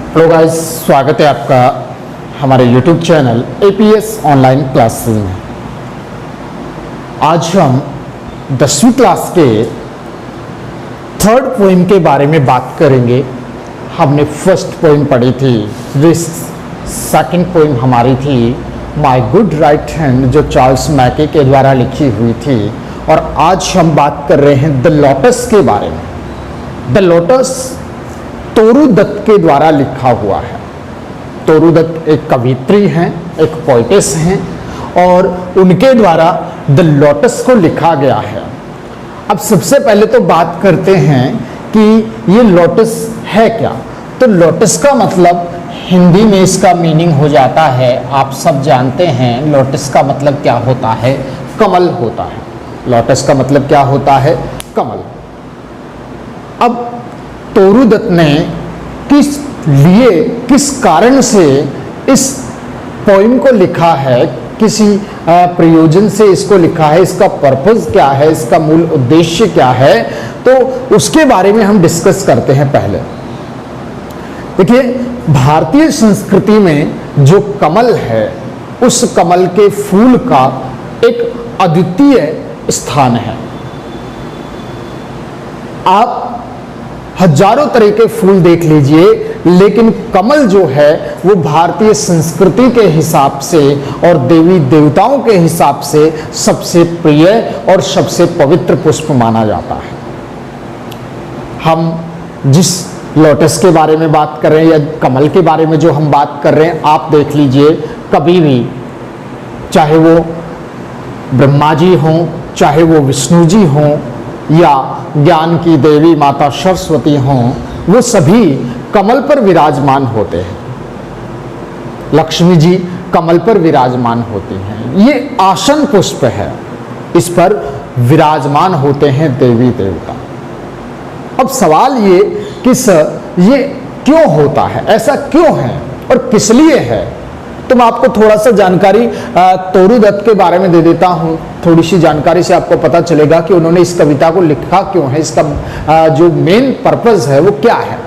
Hello guys, स्वागत है आपका हमारे YouTube channel APS online classes में। आज हम 10वीं क्लास के थर्ड पोइम के बारे में बात करेंगे। हमने फर्स्ट पोइम पढ़ी थी, सेकंड पोइम हमारी थी माय गुड राइट हैंड, जो चार्ल्स मैके के द्वारा लिखी हुई थी। और आज हम बात कर रहे हैं द लोटस के बारे में। द लोटस तोरू दत्त के द्वारा लिखा हुआ है। तोरू दत्त एक कवित्री हैं, एक पोइटेस हैं और उनके द्वारा द लोटस को लिखा गया है। अब सबसे पहले तो बात करते हैं कि ये लोटस है क्या। तो लोटस का मतलब हिंदी में इसका मीनिंग हो जाता है, आप सब जानते हैं लोटस का मतलब क्या होता है, कमल होता है। लोटस का मतलब क्या होता है, कमल। अब तोरू दत्त ने किस कारण से इस पोइम को लिखा है, किसी प्रयोजन से इसको लिखा है, इसका पर्पस क्या है, इसका मूल उद्देश्य क्या है, तो उसके बारे में हम डिस्कस करते हैं। पहले देखिए, भारतीय संस्कृति में जो कमल है, उस कमल के फूल का एक अद्वितीय स्थान है। आप हजारों तरह के फूल देख लीजिए, लेकिन कमल जो है वो भारतीय संस्कृति के हिसाब से और देवी देवताओं के हिसाब से सबसे प्रिय और सबसे पवित्र पुष्प माना जाता है। हम जिस लोटस के बारे में बात कर रहे हैं या कमल के बारे में जो हम बात कर रहे हैं, आप देख लीजिए, कभी भी चाहे वो ब्रह्मा जी हों, चाहे वो विष्णु जी हों या ज्ञान की देवी माता सरस्वती हों, वो सभी कमल पर विराजमान होते हैं। लक्ष्मी जी कमल पर विराजमान होती हैं। ये आसन पुष्प है, इस पर विराजमान होते हैं देवी देवता। अब सवाल ये कि ये क्यों होता है, ऐसा क्यों है और किस लिए है। तो मैं आपको थोड़ा सा जानकारी तोरू दत्त के बारे में दे देता हूँ। थोड़ी सी जानकारी से आपको पता चलेगा कि उन्होंने इस कविता को लिखा क्यों है, इसका जो मेन पर्पस है वो क्या है।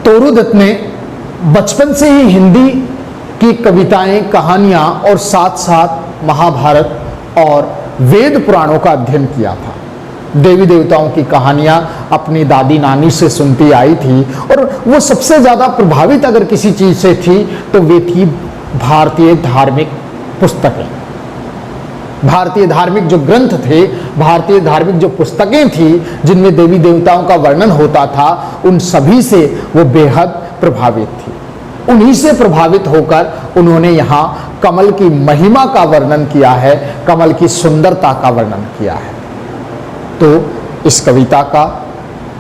तोरू दत्त ने बचपन से ही हिंदी की कविताएं, कहानियां और साथ साथ महाभारत और वेद पुराणों का अध्ययन किया था। देवी देवताओं की कहानियां अपनी दादी नानी से सुनती आई थी और वो सबसे ज़्यादा प्रभावित अगर किसी चीज़ से थी तो वे थी भारतीय धार्मिक पुस्तकें। भारतीय धार्मिक जो ग्रंथ थे, भारतीय धार्मिक जो पुस्तकें थी जिनमें देवी देवताओं का वर्णन होता था, उन सभी से वो बेहद प्रभावित थी। उन्हीं से प्रभावित होकर उन्होंने यहाँ कमल की महिमा का वर्णन किया है, कमल की सुंदरता का वर्णन किया है। तो इस कविता का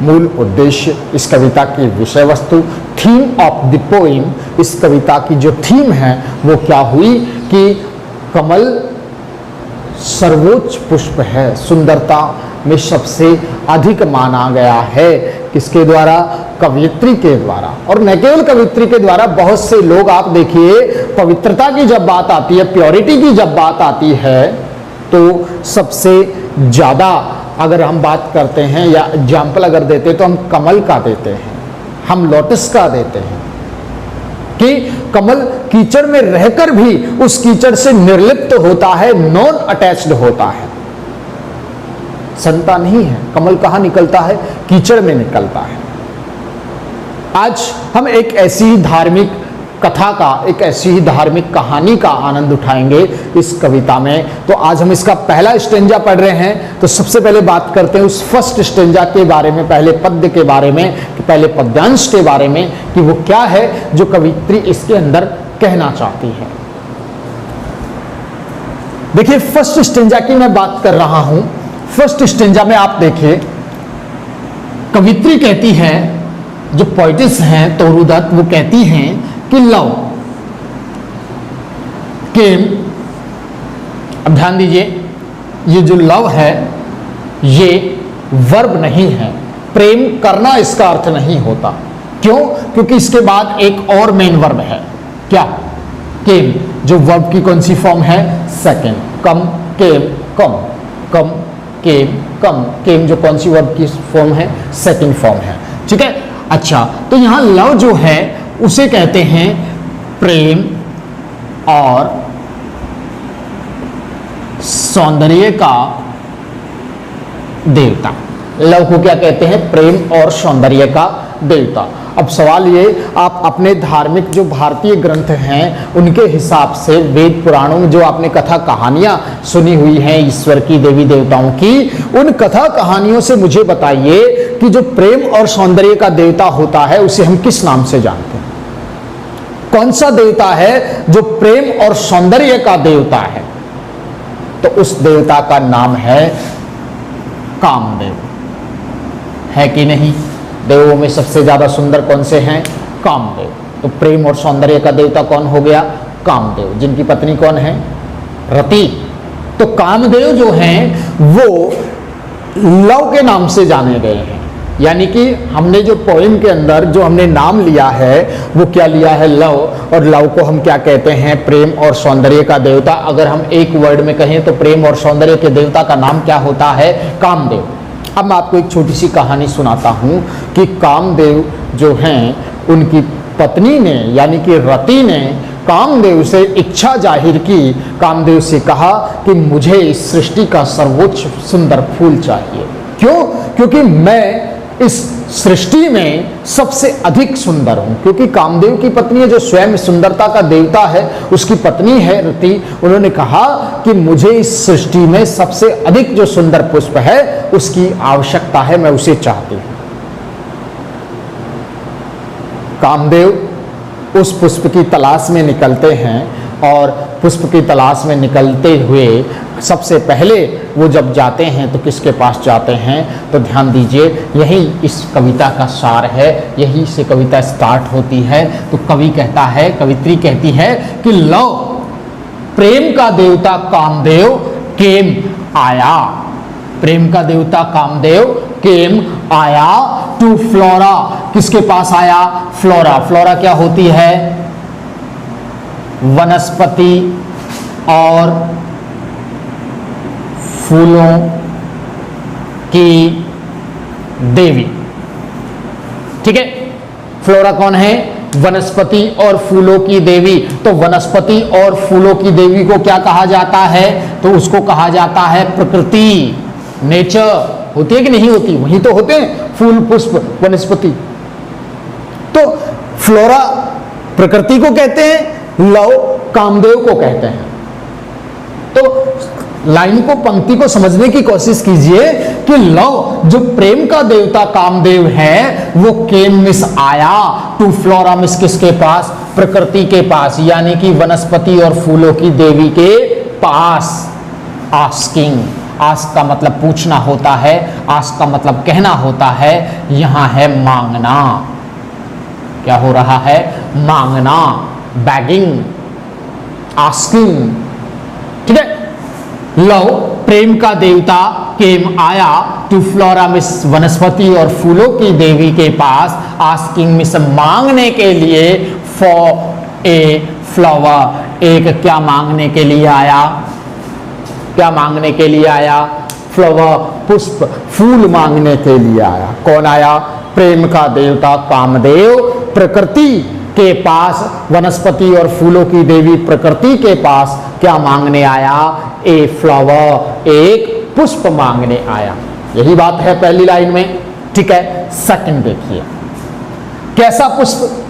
मूल उद्देश्य, इस कविता की विषय वस्तु, थीम ऑफ द पोइम, इस कविता की जो थीम है वो क्या हुई कि कमल सर्वोच्च पुष्प है, सुंदरता में सबसे अधिक माना गया है। किसके द्वारा? कवियत्री के द्वारा। और न केवल कवियत्री के द्वारा, बहुत से लोग, आप देखिए, पवित्रता की जब बात आती है, प्योरिटी की जब बात आती है, तो सबसे ज़्यादा अगर हम बात करते हैं या एग्जाम्पल अगर देते हैं तो हम कमल का देते हैं, हम लोटस का देते हैं कि कमल कीचड़ में रहकर भी उस कीचड़ से निर्लिप्त होता है, नॉन अटैच्ड होता है, संता नहीं है। कमल कहाँ निकलता है? कीचड़ में निकलता है। आज हम एक ऐसी धार्मिक कथा का, एक ऐसी ही धार्मिक कहानी का आनंद उठाएंगे इस कविता में। तो आज हम इसका पहला स्टेंजा पढ़ रहे हैं। तो सबसे पहले बात करते हैं उस फर्स्ट स्टेंजा के बारे में, पहले पद्य के बारे में, पहले पद्यांश के बारे में कि वो क्या है जो कवित्री इसके अंदर कहना चाहती है। देखिए, फर्स्ट स्टेंजा की मैं बात कर रहा हूं। फर्स्ट स्टेंजा में आप देखिए, कवित्री कहती है, जो पोइटिस हैं तोरू दत्त, वो कहती हैं कि लव केम, अब ध्यान दीजिए, ये जो लव है ये वर्ब नहीं है, प्रेम करना इसका अर्थ नहीं होता। क्यों? क्योंकि इसके बाद एक और मेन वर्ब है, क्या? केम, जो वर्ब की कौन सी फॉर्म है? सेकंड। कम, केम, कम, केम, कम। केम जो कौन सी वर्ब की फॉर्म है? सेकंड फॉर्म है। ठीक है। अच्छा, तो यहां लव जो है उसे कहते हैं प्रेम और सौंदर्य का देवता। लव को क्या कहते हैं? प्रेम और सौंदर्य का देवता। अब सवाल ये, आप अपने धार्मिक जो भारतीय ग्रंथ हैं उनके हिसाब से वेद पुराणों में जो आपने कथा कहानियां सुनी हुई हैं ईश्वर की, देवी देवताओं की, उन कथा कहानियों से मुझे बताइए कि जो प्रेम और सौंदर्य का देवता होता है उसे हम किस नाम से जानते हैं? कौन सा देवता है जो प्रेम और सौंदर्य का देवता है? तो उस देवता का नाम है कामदेव। है कि नहीं? देवों में सबसे ज्यादा सुंदर कौन से हैं? कामदेव। तो प्रेम और सौंदर्य का देवता कौन हो गया? कामदेव, जिनकी पत्नी कौन है? रति। तो कामदेव जो हैं वो लव के नाम से जाने गए हैं। यानी कि हमने जो पोएम के अंदर जो हमने नाम लिया है वो क्या लिया है? लव। और लव को हम क्या कहते हैं? प्रेम और सौंदर्य का देवता। अगर हम एक वर्ड में कहें तो प्रेम और सौंदर्य के देवता का नाम क्या होता है? कामदेव। अब मैं आपको एक छोटी सी कहानी सुनाता हूं कि कामदेव जो हैं उनकी पत्नी ने यानी कि रति ने कामदेव से इच्छा जाहिर की। कामदेव से कहा कि मुझे इस सृष्टि का सर्वोच्च सुंदर फूल चाहिए। क्यों? क्योंकि मैं इस सृष्टि में सबसे अधिक सुंदर हूं। क्योंकि कामदेव की पत्नी है जो स्वयं सुंदरता का देवता है, उसकी पत्नी है रति। उन्होंने कहा कि मुझे इस सृष्टि में सबसे अधिक जो सुंदर पुष्प है उसकी आवश्यकता है, मैं उसे चाहती हूं। कामदेव उस पुष्प की तलाश में निकलते हैं और पुष्प की तलाश में निकलते हुए सबसे पहले वो जब जाते हैं तो किसके पास जाते हैं? तो ध्यान दीजिए, यही इस कविता का सार है, यही से कविता स्टार्ट होती है। तो कवि कहता है, कवित्री कहती है कि लव प्रेम का देवता कामदेव केम आया। प्रेम का देवता कामदेव केम आया टू फ्लोरा। किसके पास आया? फ्लोरा। फ्लोरा क्या होती है? वनस्पति और फूलों की देवी। ठीक है, फ्लोरा कौन है? वनस्पति और फूलों की देवी। तो वनस्पति और फूलों की देवी को क्या कहा जाता है? तो उसको कहा जाता है प्रकृति, नेचर। होती है कि नहीं होती? वही तो होते हैं फूल, पुष्प, वनस्पति। तो फ्लोरा प्रकृति को कहते हैं, लव कामदेव को कहते हैं। तो लाइन को, पंक्ति को समझने की कोशिश कीजिए कि लव जो प्रेम का देवता कामदेव है वो केम मिस आया टू फ्लोरा मिस। किसके पास? प्रकृति के पास, यानी कि वनस्पति और फूलों की देवी के पास। आस्किंग, आस्क का मतलब पूछना होता है, आस्क का मतलब कहना होता है। यहां है मांगना। क्या हो रहा है? मांगना, बैगिंग, आस्किंग। ठीक है, लव प्रेम का देवता केम आया टू फ्लोरा मिस, वनस्पति और फूलों की देवी के पास, आस्किंग मिस मांगने के लिए, फॉर ए फ्लावर। एक क्या मांगने के लिए आया? क्या मांगने के लिए आया? फ्लावर, पुष्प, फूल मांगने के लिए आया। कौन आया? प्रेम का देवता कामदेव प्रकृति के पास, वनस्पति और फूलों की देवी प्रकृति के पास क्या मांगने आया? ए फ्लावर, एक पुष्प मांगने आया। यही बात है पहली लाइन में। ठीक है, सेकंड देखिए, कैसा पुष्प?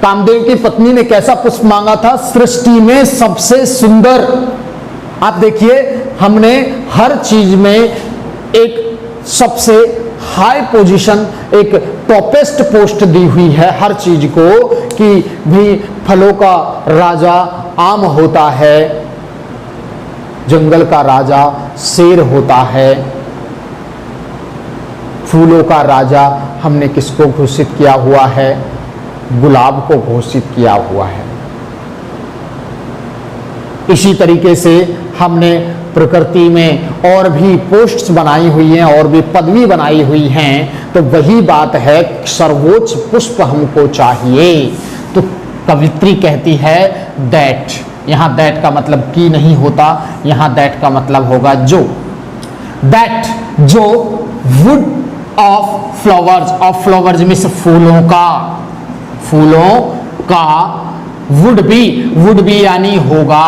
कामदेव की पत्नी ने कैसा पुष्प मांगा था? सृष्टि में सबसे सुंदर। आप देखिए, हमने हर चीज में एक सबसे हाई पोजीशन, एक टॉपेस्ट पोस्ट दी हुई है हर चीज को, कि भी फलों का राजा आम होता है, जंगल का राजा शेर होता है, फूलों का राजा हमने किसको घोषित किया हुआ है? गुलाब को घोषित किया हुआ है। इसी तरीके से हमने प्रकृति में और भी पोस्ट्स बनाई हुई हैं और भी पदवी बनाई हुई हैं। तो वही बात है, सर्वोच्च पुष्प हमको चाहिए। तो कवित्री कहती है दैट। यहां दैट का मतलब की नहीं होता, यहां दैट का मतलब होगा जो। दैट जो would of flowers, of flowers means फूलों का, फूलों का, वुड बी यानी होगा,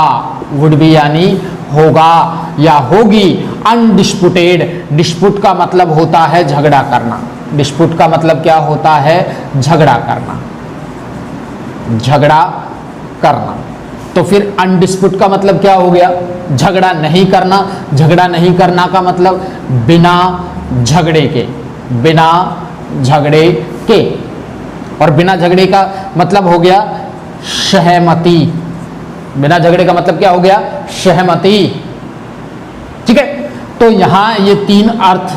वुड बी यानी होगा या होगी, अनडिस्प्यूटेड, डिस्प्यूट का मतलब होता है झगड़ा करना, डिस्प्यूट का मतलब क्या होता है, झगड़ा करना, झगड़ा करना। तो फिर अनडिस्प्यूट का मतलब क्या हो गया, झगड़ा नहीं करना, झगड़ा नहीं करना का मतलब बिना झगड़े के, बिना झगड़े के, और बिना झगड़े का मतलब हो गया सहमति, बिना झगड़े का मतलब क्या हो गया, सहमति। ठीक है, तो यहां ये तीन अर्थ,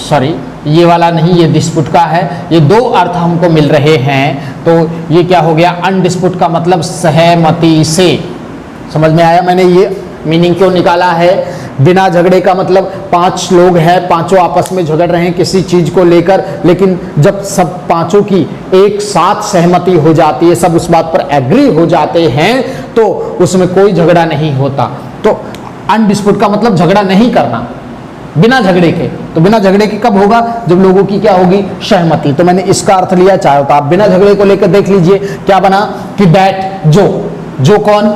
सॉरी ये वाला नहीं, ये डिस्प्यूट का है, ये दो अर्थ हमको मिल रहे हैं। तो ये क्या हो गया, अनडिस्प्यूट का मतलब सहमति से, समझ में आया मैंने ये मीनिंग क्यों निकाला है। बिना झगड़े का मतलब पांच लोग हैं, पांचों आपस में झगड़ रहे हैं किसी चीज को लेकर, लेकिन जब सब पांचों की एक साथ सहमति हो जाती है, सब उस बात पर एग्री हो जाते हैं, तो उसमें कोई झगड़ा नहीं होता। तो अनडिस्प्यूट का मतलब झगड़ा नहीं करना बिना झगड़े के। तो बिना झगड़े के कब होगा, जब लोगों की क्या होगी, सहमति। तो मैंने इसका अर्थ लिया, चाहे तो आप बिना झगड़े को लेकर देख लीजिए क्या बना कि दैट, जो कौन,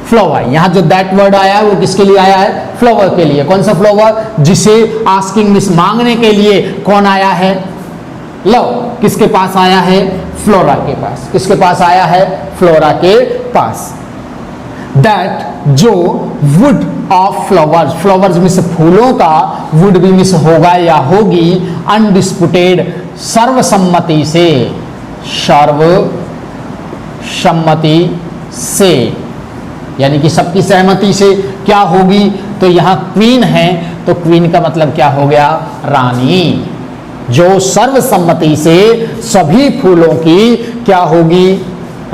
फ्लावर। यहां जो दैट वर्ड आया है वो किसके लिए आया है, फ्लावर के लिए। कौन सा फ्लावर, जिसे आस्किंग मींस मांगने के लिए कौन आया है, लव, किसके पास आया है, फ्लोरा के पास। किसके पास आया है, फ्लोरा के पास। दैट, जो, would of flowers, flowers means फूलों का, वुड भी मीन्स होगा या होगी, अनडिस्प्यूटेड, सर्वसम्मति से, सर्वसम्मति से, यानी कि सबकी सहमति से क्या होगी। तो यहां क्वीन है, तो क्वीन का मतलब क्या हो गया, रानी, जो सर्वसम्मति से सभी फूलों की क्या होगी,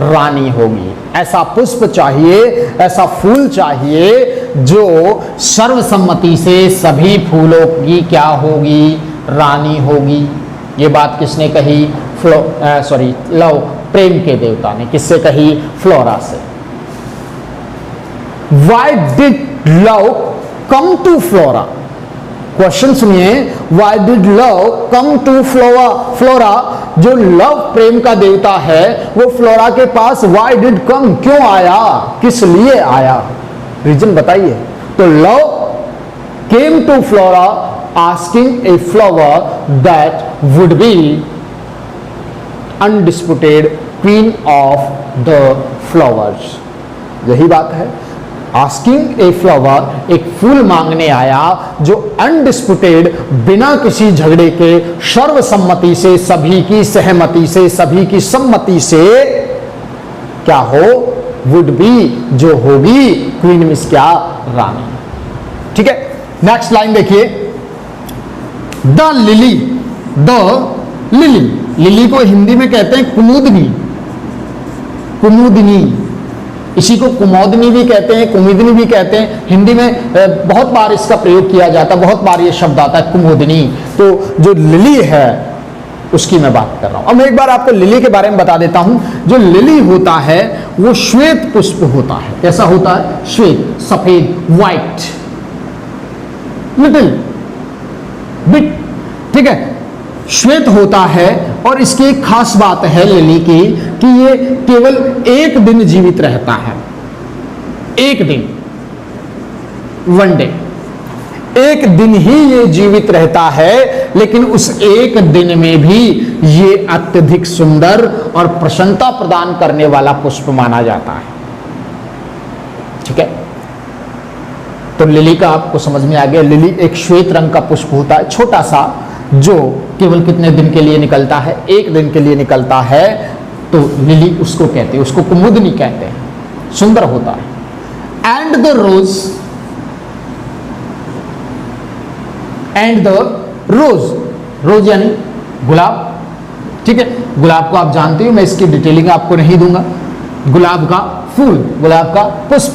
रानी होगी। ऐसा पुष्प चाहिए, ऐसा फूल चाहिए जो सर्वसम्मति से सभी फूलों की क्या होगी, रानी होगी। ये बात किसने कही, लव, प्रेम के देवता ने। किससे कही, फ्लोरा से। Why did love come to Flora? Question सुनिए, Why did love come to Flora? जो लव प्रेम का देवता है वो फ्लोरा के पास Why did come, क्यों आया, किस लिए आया, रीजन बताइए। तो love came to Flora asking a flower that would be undisputed queen of the flowers। यही बात है, आस्किंग ए फ्लावर, एक फूल मांगने आया जो अनडिस्प्यूटेड, बिना किसी झगड़े के, सर्वसम्मति से, सभी की सहमति से, सभी की सम्मति से क्या हो, वुड बी, जो होगी, क्वीन मींस क्या, रानी। ठीक है, नेक्स्ट लाइन देखिए, the lily, the lily, lily को हिंदी में कहते हैं कुमुदनी, कुमुदनी, इसी को कुमोदनी भी कहते हैं, कुमुदनी भी कहते हैं। हिंदी में बहुत बार इसका प्रयोग किया जाता है, बहुत बार ये शब्द आता है कुमोदनी। तो जो लिली है उसकी मैं बात कर रहा हूं। अब मैं एक बार आपको लिली के बारे में बता देता हूं। जो लिली होता है वो श्वेत पुष्प होता है। कैसा होता है, श्वेत, सफेद, व्हाइट, लिटिल बिट, ठीक है, श्वेत होता है। और इसकी एक खास बात है लिली की कि ये केवल एक दिन जीवित रहता है, एक दिन, वन डे, एक दिन ही ये जीवित रहता है, लेकिन उस एक दिन में भी ये अत्यधिक सुंदर और प्रसन्नता प्रदान करने वाला पुष्प माना जाता है। ठीक है, तो लिली का आपको समझ में आ गया। लिली एक श्वेत रंग का पुष्प होता है, छोटा सा, जो केवल कितने दिन के लिए निकलता है, एक दिन के लिए निकलता है। तो लिली उसको कहते हैं, उसको कुमुदनी कहते हैं, सुंदर होता है। And the rose, and the rose, rose यानी गुलाब। ठीक है, गुलाब को आप जानते हो, मैं इसकी डिटेलिंग आपको नहीं दूंगा। गुलाब का फूल, गुलाब का पुष्प।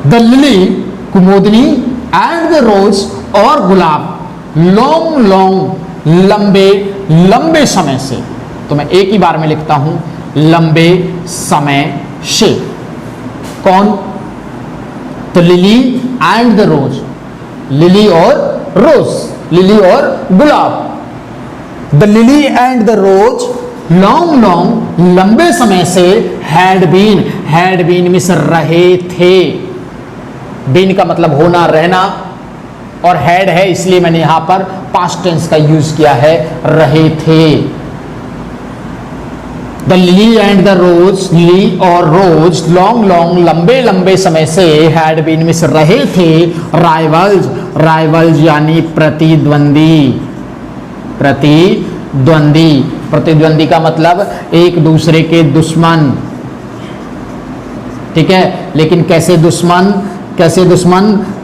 द लिली, कुमुदनी, एंड द रोज, और गुलाब, लॉन्ग लॉन्ग, लंबे लंबे समय से। तो मैं एक ही बार में लिखता हूं, लंबे समय से। कौन, तो lily and the rose, lily और रोज, लिली और गुलाब। The lily and the rose long long, लंबे समय से, हैड बीन मिस रहे थे। बीन का मतलब होना, रहना, और हैड है इसलिए मैंने यहां पर पास्ट टेंस का यूज किया है, रहे थे। The lily and the rose, lily और रोज, लॉन्ग लॉन्ग, लंबे लंबे समय से, हैड बीन मिस रहे थे, राइवल्स यानी प्रतिद्वंदी। प्रतिद्वंदी का मतलब एक दूसरे के दुश्मन, ठीक है। लेकिन कैसे दुश्मन?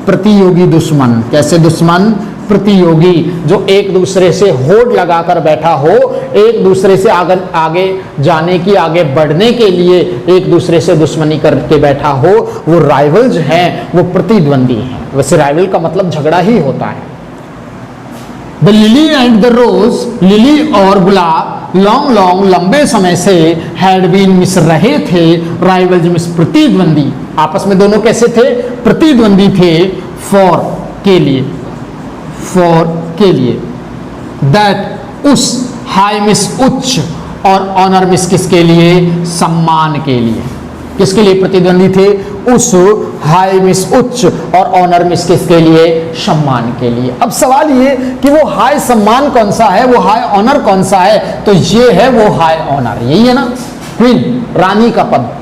प्रतियोगी दुश्मन। कैसे दुश्मन? प्रतियोगी, जो एक दूसरे से होड़ लगाकर बैठा हो, एक दूसरे से आगे जाने की, आगे बढ़ने के लिए एक दूसरे से दुश्मनी करके बैठा हो, वो राइवल्स हैं, वो प्रतिद्वंदी हैं। वैसे राइवल का मतलब झगड़ा ही होता है। The lily and the rose, lily और गुलाब, लॉन्ग लॉन्ग, लंबे समय से, हैड बीन मिस रहे थे, राइवल्स मिस प्रतिद्वंदी। आपस में दोनों कैसे थे? प्रतिद्वंदी थे। फॉर के लिए, दैट उस, हाई मिस उच्च, और ऑनर मिस किसके लिए? सम्मान के लिए। किसके लिए प्रतिद्वंदी थे? उस, हाई मिस उच्च, और ऑनर मिस किसके लिए? सम्मान के लिए। अब सवाल ये कि वो हाई सम्मान कौन सा है, वो हाई ऑनर कौन सा है? तो ये है वो हाई ऑनर, यही है ना, क्वीन, रानी का पद।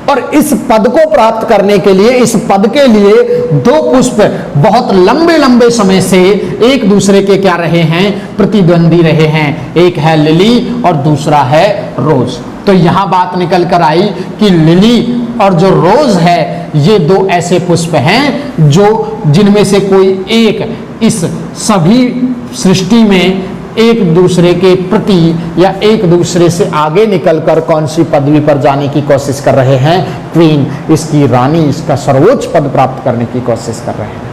और इस पद को प्राप्त करने के लिए, इस पद के लिए दो पुष्प बहुत लंबे लंबे समय से एक दूसरे के क्या रहे हैं? प्रतिद्वंदी रहे हैं। एक है लिली और दूसरा है रोज। तो यहां बात निकल कर आई कि लिली और जो रोज है, ये दो ऐसे पुष्प हैं जो, जिनमें से कोई एक इस सभी सृष्टि में एक दूसरे के प्रति या एक दूसरे से आगे निकलकर कौन सी पदवी पर जाने की कोशिश कर रहे हैं? क्वीन, इसकी रानी, इसका सर्वोच्च पद प्राप्त करने की कोशिश कर रहे हैं।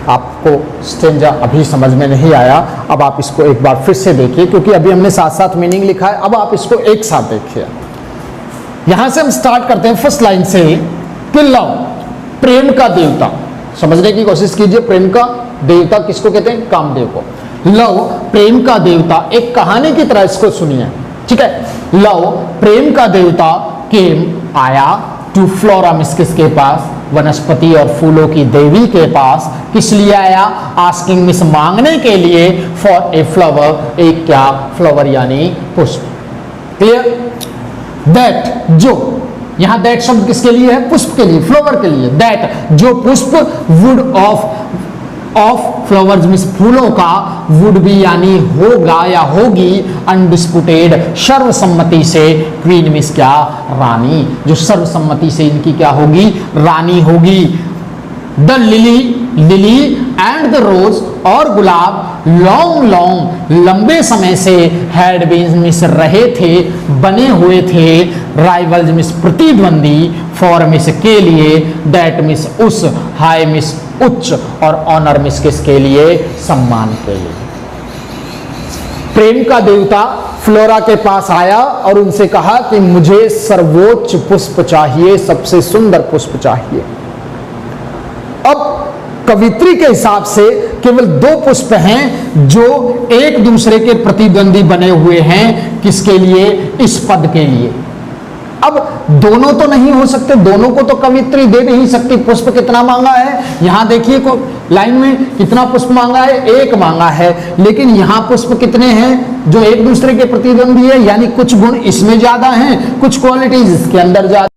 आपको स्टेंजा अभी समझ में नहीं आया, अब आप इसको एक बार फिर से देखिए, क्योंकि अभी हमने साथ साथ मीनिंग लिखा है, अब आप इसको एक साथ देखिए। यहां से हम स्टार्ट करते हैं फर्स्ट लाइन से कि लव, प्रेम का देवता। समझने की कोशिश कीजिए, प्रेम का देवता किसको कहते हैं? कामदेव को। लव, प्रेम का देवता, एक कहानी की तरह इसको सुनिए, ठीक है। लव, प्रेम का देवता, केम, आया, टू फ्लोरा मिस, किसके पास? वनस्पति और फूलों की देवी के पास। किस लिए आया? आस्किंग मिस, मांगने के लिए, फॉर ए फ्लावर, एक क्या? फ्लावर यानी पुष्प। क्लियर? दैट, जो, यहां दैट शब्द किसके लिए है? पुष्प के लिए, फ्लावर के लिए। दैट, जो पुष्प, वुड ऑफ फ्लावर्स मीन्स फूलों का, वुड भी यानी होगा या होगी, अनडिस्पुटेड, सर्वसम्मति से, क्वीन मीन्स क्या? रानी, जो सर्वसम्मति से इनकी क्या होगी? रानी होगी। द लिली एंड द रोज, और गुलाब, लॉन्ग लॉन्ग, लंबे समय से, हैड बीन मिस रहे थे, बने हुए थे, राइवल्स मिस प्रतिद्वंदी, फॉर मिस के लिए, दैट मिस उस, हाई मिस उच्च, और ऑनर मिस किसके लिए? सम्मान के लिए। प्रेम का देवता फ्लोरा के पास आया और उनसे कहा कि मुझे सर्वोच्च पुष्प चाहिए, सबसे सुंदर पुष्प चाहिए। अब कवित्री के हिसाब से केवल दो पुष्प हैं जो एक दूसरे के प्रतिद्वंदी बने हुए हैं। किसके लिए? इस पद के लिए। अब दोनों तो नहीं हो सकते, दोनों को तो कवित्री दे नहीं सकती। पुष्प कितना मांगा है? यहां देखिए को लाइन में कितना पुष्प मांगा है? एक मांगा है। लेकिन यहां पुष्प कितने हैं जो एक दूसरे के प्रतिद्वंदी है? यानी कुछ गुण इसमें ज्यादा हैं, कुछ क्वालिटीज इसके अंदर ज्यादा।